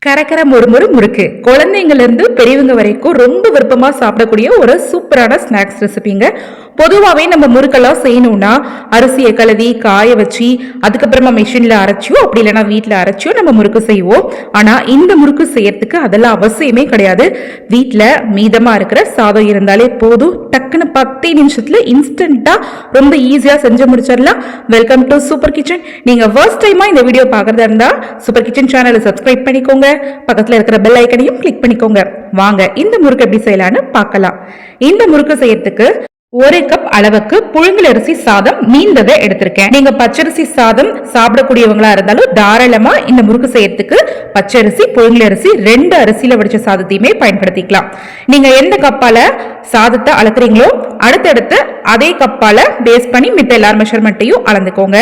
கரகர மொறுமொறு முறுக்கு குழந்தைங்கள்ல இருந்து பெரியவங்க வரைக்கும் ரொம்ப விருப்பமா சாப்பிடக்கூடிய ஒரு சூப்பரான ஸ்நாக்ஸ் ரெசிபிங்க. பொதுவாகவே நம்ம முறுக்கெல்லாம் செய்யணும்னா அரிசியை கழுவி காய வச்சு அதுக்கப்புறமா மிஷின்ல அரைச்சியோ அப்படி இல்லைன்னா வீட்டில் அரைச்சியோ நம்ம முறுக்கு செய்வோம். ஆனா இந்த முறுக்கு செய்யறதுக்கு அதெல்லாம் அவசியமே கிடையாது. வீட்டில் மீதமா இருக்கிற சாதம் இருந்தாலே போதும், டக்குன்னு 10 நிமிஷத்துல இன்ஸ்டன்டா ரொம்ப ஈஸியா செஞ்சு முடிச்சிடலாம். Welcome to super kitchen. நீங்க ஃபர்ஸ்ட் டைமா இந்த வீடியோ பார்க்கறதா இருந்தா சூப்பர் கிச்சன் சேனலை சப்ஸ்கிரைப் பண்ணிக்கோங்க, பக்கத்துல இருக்கிற பெல் ஐக்கனையும் கிளிக் பண்ணிக்கோங்க. வாங்க இந்த முறுக்கு எப்படி செய்யலான்னு பார்க்கலாம். இந்த முறுக்கு செய்யறதுக்கு 1 கப் அளவுக்கு புழுங்கல் அரிசி சாதம் மீந்ததை எடுத்திருக்கேன். நீங்க பச்சரிசி சாதம் சாப்பிடக்கூடியவங்களா இருந்தாலும் தாராளமா இந்த முறுக்கு செய்யறதுக்கு பச்சரிசி புழுங்கல் அரிசி 2 அரிசியில வடிச்ச சாதத்தையுமே பயன்படுத்திக்கலாம். நீங்க எந்த கப்பால சாதத்தை அளக்குறீங்களோ அடுத்தடுத்து அதே கப்பால பேஸ் பண்ணி மித்த எல்லா மெஷர்மெண்ட்டையும் அளந்துக்கோங்க.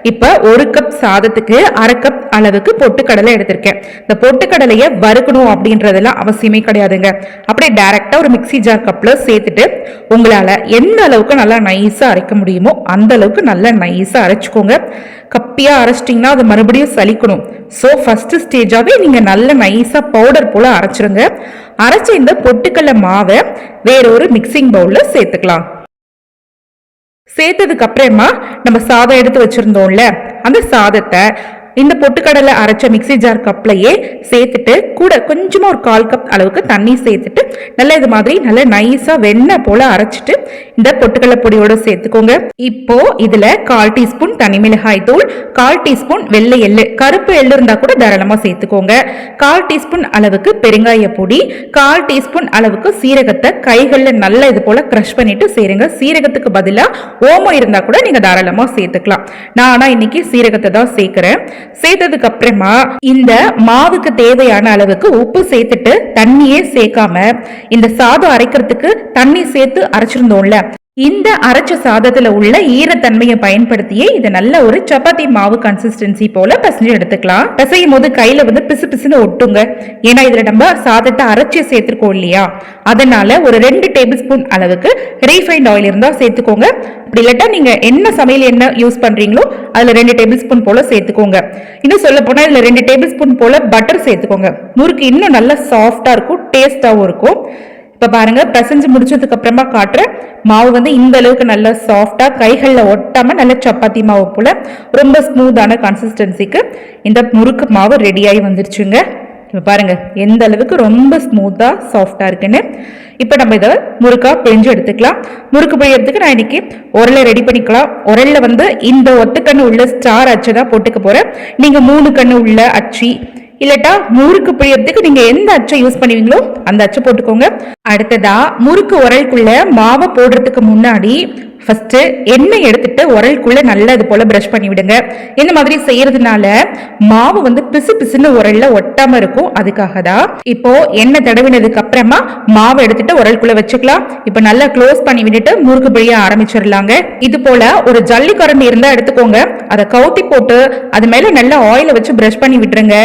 இப்ப 1 கப் சாதத்துக்கு 1/2 கப் அளவுக்கு பொட்டுக்கடலை எடுத்திருக்கேன். இந்த பொட்டுக்கடலையை வறுக்கணும் அப்படின்றதெல்லாம் அவசியமே கிடையாதுங்க. அப்படியே டைரக்டா ஒரு மிக்சி ஜார் கப்ல சேர்த்துட்டு உங்களால எந்த அளவுக்கு நல்லா நைஸா அரைக்க முடியுமோ அந்த அளவுக்கு நல்லா நைஸா அரைச்சுக்கோங்க. கப்பியா அரைச்சிட்டீங்கன்னா அது மறுபடியும் சலிக்கணும். ஸோ ஃபர்ஸ்ட் ஸ்டேஜாவே நீங்க நல்ல நைஸா பவுடர் போல அரைச்சிருங்க. அரைச்ச இந்த பொட்டுக்கடலை மாவை வேற ஒரு மிக்சிங் பவுல்ல சேர்த்துக்கலாம். சேர்த்ததுக்கு அப்புறமா நம்ம சாதம் எடுத்து வச்சிருந்தோம்ல அந்த சாதத்தை இந்த பொட்டுக்கடலை அரைச்ச மிக்சி ஜார் கப்லயே சேர்த்துட்டு கூட கொஞ்சமா ஒரு 1/4 கப் அளவுக்கு தண்ணி சேர்த்துட்டு நல்லா இது மாதிரி நல்லா நைஸா வெண்ணெய் போல அரைச்சிட்டு இந்த பொட்டுக்கடலை பொடியோட சேர்த்துக்கோங்க. இப்போ இதுல 1/4 டீஸ்பூன் தனி மிளகாய் தூள், 1/4 டீஸ்பூன் வெள்ளை எள்ளு, கருப்பு எள்ளு இருந்தா கூட தாராளமா சேர்த்துக்கோங்க, 1/4 டீஸ்பூன் அளவுக்கு பெருங்காய பொடி, 1/4 டீஸ்பூன் அளவுக்கு சீரகத்தை கைகள்ல நல்லா இது போல கிரஷ் பண்ணிட்டு சேருங்க. சீரகத்துக்கு பதிலா ஓமம் இருந்தா கூட நீங்க தாராளமா சேர்த்துக்கலாம். நான் ஆனா இன்னைக்கு சீரகத்தை தான் சேர்க்கிறேன். சேர்த்ததுக்கு அப்புறமா இந்த மாவுக்கு தேவையான அளவுக்கு உப்பு சேர்த்துட்டு தண்ணியே சேர்க்காம இந்த சாதம் அரைக்கிறதுக்கு தண்ணி சேர்த்து அரைச்சிருந்தோம்ல இந்த அரைச்ச சாதத்துல உள்ள ஈரத்தன்மையை பயன்படுத்தியே இதை நல்ல ஒரு சப்பாத்தி மாவு கன்சிஸ்டன்சி போல பிசைஞ்சு எடுத்துக்கலாம். பிசையும் போது கையில வந்து பிசு பிசுன்னு ஒட்டுங்க. ஏன்னா இதுல நம்ம சாதத்தை அரைச்சி சேர்த்திருக்கோம் இல்லையா, அதனால ஒரு 2 டேபிள் ஸ்பூன் அளவுக்கு ரீஃபைண்ட் ஆயில் இருந்தா சேர்த்துக்கோங்க. அப்படி இல்லாட்டா நீங்க என்ன சமையல் என்ன யூஸ் பண்றீங்களோ அதுல 2 டேபிள் ஸ்பூன் போல சேர்த்துக்கோங்க. இன்னும் சொல்ல போனா இதுல 2 டேபிள் ஸ்பூன் போல பட்டர் சேர்த்துக்கோங்க. முறுக்கு இன்னும் நல்லா சாஃப்டா இருக்கும், டேஸ்டாவும் இருக்கும். இப்ப பாருங்க, பிசைஞ்சு முடிச்சதுக்கு அப்புறமா காட்டுறேன். மாவு வந்து இந்த அளவுக்கு நல்லா சாஃப்டா கைகள்ல ஒட்டாம நல்ல சப்பாத்தி மாவு போல ரொம்ப ஸ்மூத்தான கன்சிஸ்டன்சிக்கு இந்த முறுக்கு மாவு ரெடியாகி வந்துருச்சுங்க. இப்ப பாருங்க எந்த அளவுக்கு ரொம்ப ஸ்மூத்தா சாஃப்டா இருக்குன்னு. இப்ப நம்ம இதை முறுக்கா பிழிஞ்சு எடுத்துக்கலாம். முறுக்கு பிழியறதுக்கு நான் இன்னைக்கு உரலை ரெடி பண்ணிக்கலாம். உரல்ல வந்து இந்த ஒத்துக்கண்ணு உள்ள ஸ்டார் அச்சு தான் போட்டுக்க போறேன். நீங்க 3 கண்ணு உள்ள அச்சு இல்லட்டா முறுக்கு பிழியறதுக்கு நீங்க எந்த அச்சை யூஸ் பண்ணுவீங்களோ அந்த அச்சை போட்டுக்கோங்க. அடுத்ததா முறுக்கு உரலுக்குள்ள மாவை போடுறதுக்கு முன்னாடி ஃபர்ஸ்ட் எண்ணெய் எடுத்துட்டு உரலுக்குள்ள நல்லா இது போல பிரஷ் பண்ணி விடுங்க. இந்த மாதிரி செய்யறதுனால மாவு வந்து பிசு பிசுன்னு உரல்ல ஒட்டாம இருக்கும். அதுக்காக தான் இப்போ எண்ணெய் தடவினதுக்கு அப்புறமா மாவு எடுத்துட்டு உரலுக்குள்ள வச்சுக்கலாம். இப்ப நல்லா க்ளோஸ் பண்ணி விட்டுட்டு முறுக்கு பிழிய ஆரம்பிச்சிடலாங்க. இது போல ஒரு ஜல்லி கரண்டி இருந்தா எடுத்துக்கோங்க. அதை கவுத்தி போட்டு அது மேல நல்லா ஆயில வச்சு பிரஷ் பண்ணி விட்டுருங்க.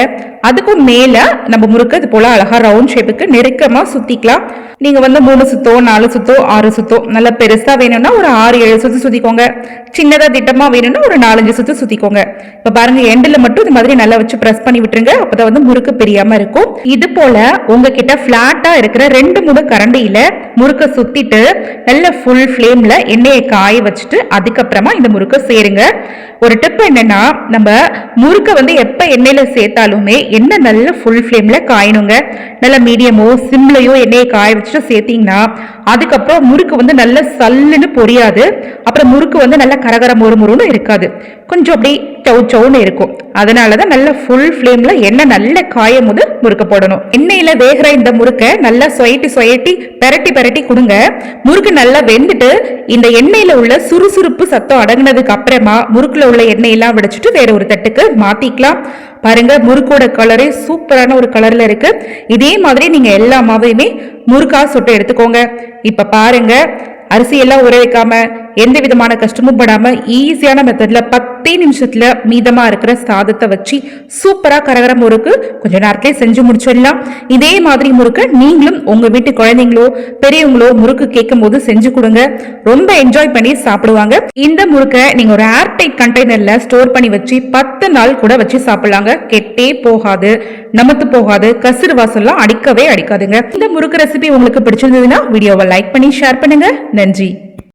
அதுக்கும் மேல நம்ம முறுக்கு இது போல அழகா ரவுண்ட் ஷேப்புக்கு நெருக்கமா சுத்திக்கலாம். நீங்க வந்து 3 சுத்தோ 4 சுத்தோ 6 சுத்தோ நல்லா பெருசா வேணும்னா ஒரு 6-7 சுத்து சுத்திக்கோங்க. சின்னதா திட்டமா வேணும்னா ஒரு 4-5 சுத்து சுத்திக்கோங்க. இப்ப பாருங்க எண்டுல மட்டும் இது மாதிரி நல்லா வச்சு பிரஸ் பண்ணி விட்டுருங்க. அப்பதான் வந்து முறுக்கு பிரியாம இருக்கும். இது போல உங்ககிட்ட பிளாட்டா இருக்கிற 2-3 கரண்டியில முறுக்க சுத்திட்டு நல்ல ஃபுல் ஃபிளேம்ல எண்ணெயை காய வச்சுட்டு அதுக்கப்புறமா இந்த முறுக்க சேருங்க. ஒரு டிப் என்னன்னா, நம்ம முறுக்க வந்து எப்ப எண்ணெயில சேர்த்தாலுமே எண்ணெய் நல்ல ஃபுல் ஃபிளேம்ல காயணுங்க. நல்ல மீடியமோ சிம்லையோ எண்ணெயை காய வச்சுட்டு சேர்த்தீங்கன்னா அதுக்கப்புறம் முறுக்கு வந்து நல்ல சல்லுன்னு பொரியாது. அப்புறம் முறுக்கு வந்து நல்ல கரகர மொறுமொறுன்னு இருக்காது, கொஞ்சம் அப்படி சவு சவுன்னு இருக்கும். அதனாலதான் நல்ல ஃபுல் ஃபிளேம்ல எண்ணெய் நல்ல காயும் போது முறுக்க போடணும். எண்ணெயில வேகிற இந்த முறுக்க நல்லா சொயட்டி பெரட்டி பெரட்டி கொடுங்க. முறுக்கு நல்லா வெந்துட்டு இந்த எண்ணெயில உள்ள சுறுசுறுப்பு சத்தம் அடங்கினதுக்கு அப்புறமா முறுக்குல உள்ள எண்ணெயெல்லாம் விடைச்சிட்டு வேற ஒரு தட்டுக்கு மாத்திக்கலாம். பாருங்க முறுக்கோட கலரே சூப்பரான ஒரு கலர்ல இருக்கு. இதே மாதிரி நீங்க எல்லா மாவையுமே முறுக்கா சுட்டு எடுத்துக்கோங்க. இப்ப பாருங்க அரிசி எல்லாம் ஊற வைக்காம எந்த விதமான கஷ்டமும் படாம ஈஸியான மெத்தட்ல 10 நிமிஷத்துல மீதமா இருக்கிற சாதத்தை வச்சு சூப்பரா கரகர முறுக்கு கொஞ்ச நேரத்திலே செஞ்சு முடிச்சிடலாம். இதே மாதிரி முறுக்கு நீங்களும் உங்க வீட்டு குழந்தைங்களோ பெரியவங்களோ முறுக்கு கேட்கும் போது செஞ்சு கொடுங்க. ரொம்ப என்ஜாய் பண்ணி சாப்பிடுவாங்க. இந்த முறுக்கை நீங்க ஒரு ஏர்டைட் கண்டெய்னர்ல ஸ்டோர் பண்ணி வச்சு 10 நாள் கூட வச்சு சாப்பிடலாங்க. கெட்டே போகாது, நமத்து போகாது, கசிறு வாசல்லாம் அடிக்கவே அடிக்காதுங்க. இந்த முறுக்கு ரெசிபி உங்களுக்கு பிடிச்சிருந்ததுன்னா வீடியோவை லைக் பண்ணி ஷேர் பண்ணுங்க. நன்றி.